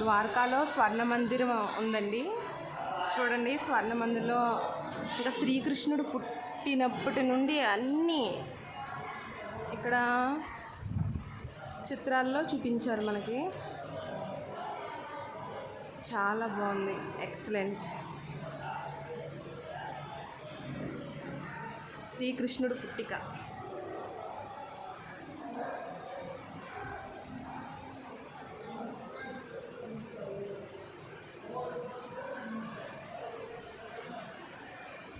ద్వారకాలో స్వర్ణ మందిరం ఉందండి. చూడండి, స్వర్ణ మందిరంలో ఇంకా శ్రీకృష్ణుడు పుట్టినప్పటి నుండి అన్నీ ఇక్కడ చిత్రాల్లో చూపించారు మనకి. చాలా బాగుంది, ఎక్సలెంట్. శ్రీకృష్ణుడు పుట్టిక.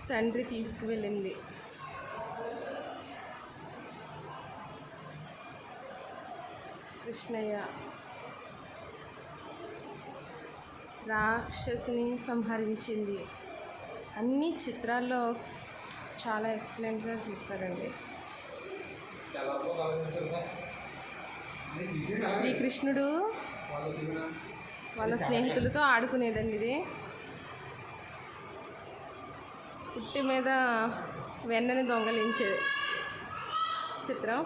తండ్రి తీసుకువెళ్ళింది. కృష్ణయ్య రాక్షసిని సంహరించింది. అన్ని చిత్రాల్లో చాలా ఎక్సలెంట్గా చెప్పారండి. శ్రీకృష్ణుడు వాళ్ళ స్నేహితులతో ఆడుకునేదండి ఇది. పుట్టి మీద వెన్నని దొంగలించే చిత్రం.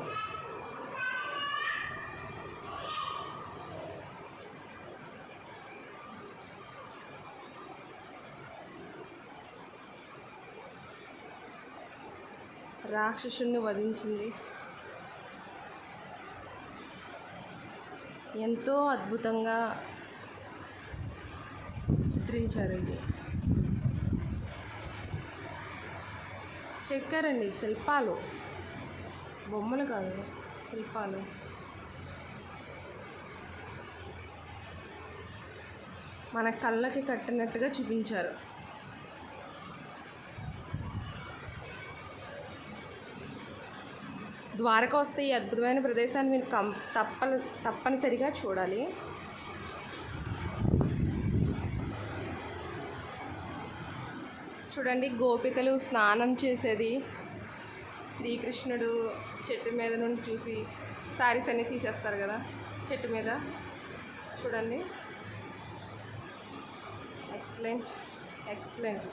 రాక్షసుని వధించింది. ఎంతో అద్భుతంగా చిత్రించారు. ఇది చెక్కారండి, శిల్పాలు, బొమ్మలు కాదు, శిల్పాలు. మన కళ్ళకి కట్టినట్టుగా చూపించారు. ద్వారక వస్తే ఈ అద్భుతమైన ప్రదేశాన్ని మీరు తప్పనిసరిగా చూడాలి. చూడండి, గోపికలు స్నానం చేసేది. శ్రీకృష్ణుడు చెట్టు మీద నుండి చూసి శారీస్ అన్నీ తీసేస్తారు కదా చెట్టు మీద. చూడండి, ఎక్సలెంట్, ఎక్సలెంట్.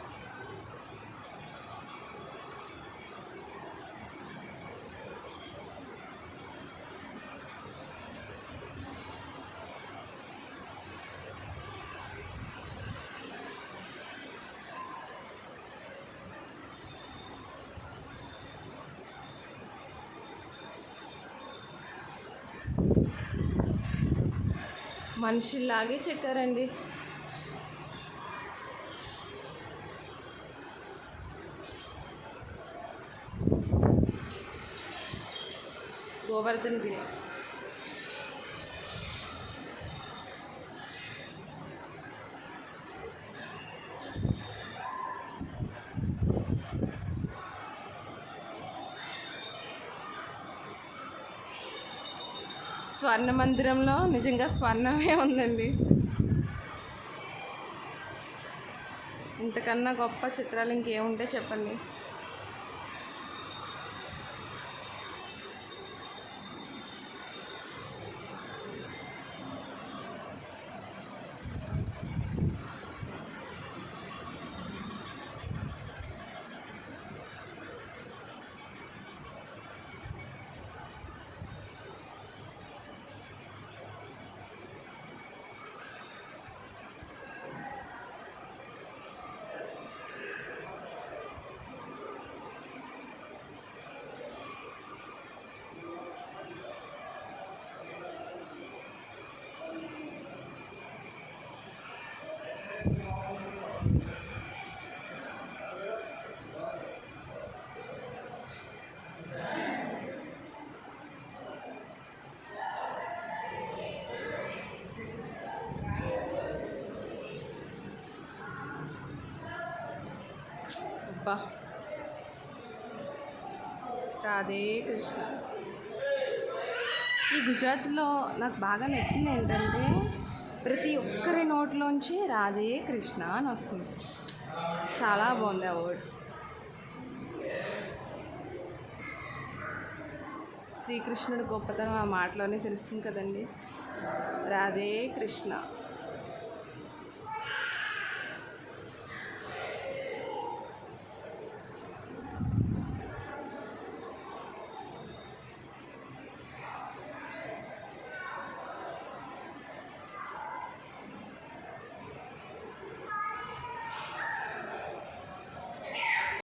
మనిషిలాగే చెక్కారండి. గోవర్ధన్ గిరి. స్వర్ణ మందిరంలో నిజంగా స్వర్ణమే ఉందండి. ఇంతకన్నా గొప్ప చిత్రాలు ఇంకేముంటే చెప్పండి. అబ్బా, రాధే కృష్ణ. ఈ గుజరాత్లో నాకు బాగా నచ్చింది ఏంటంటే ప్రతి ఒక్కరి నోట్లోంచి రాధే కృష్ణ అని వస్తుంది. చాలా బాగుంది ఆ వర్డ్. శ్రీకృష్ణుడు గొప్పతనం ఆ మాటలోనే తెలుస్తుంది కదండి. రాధే కృష్ణ.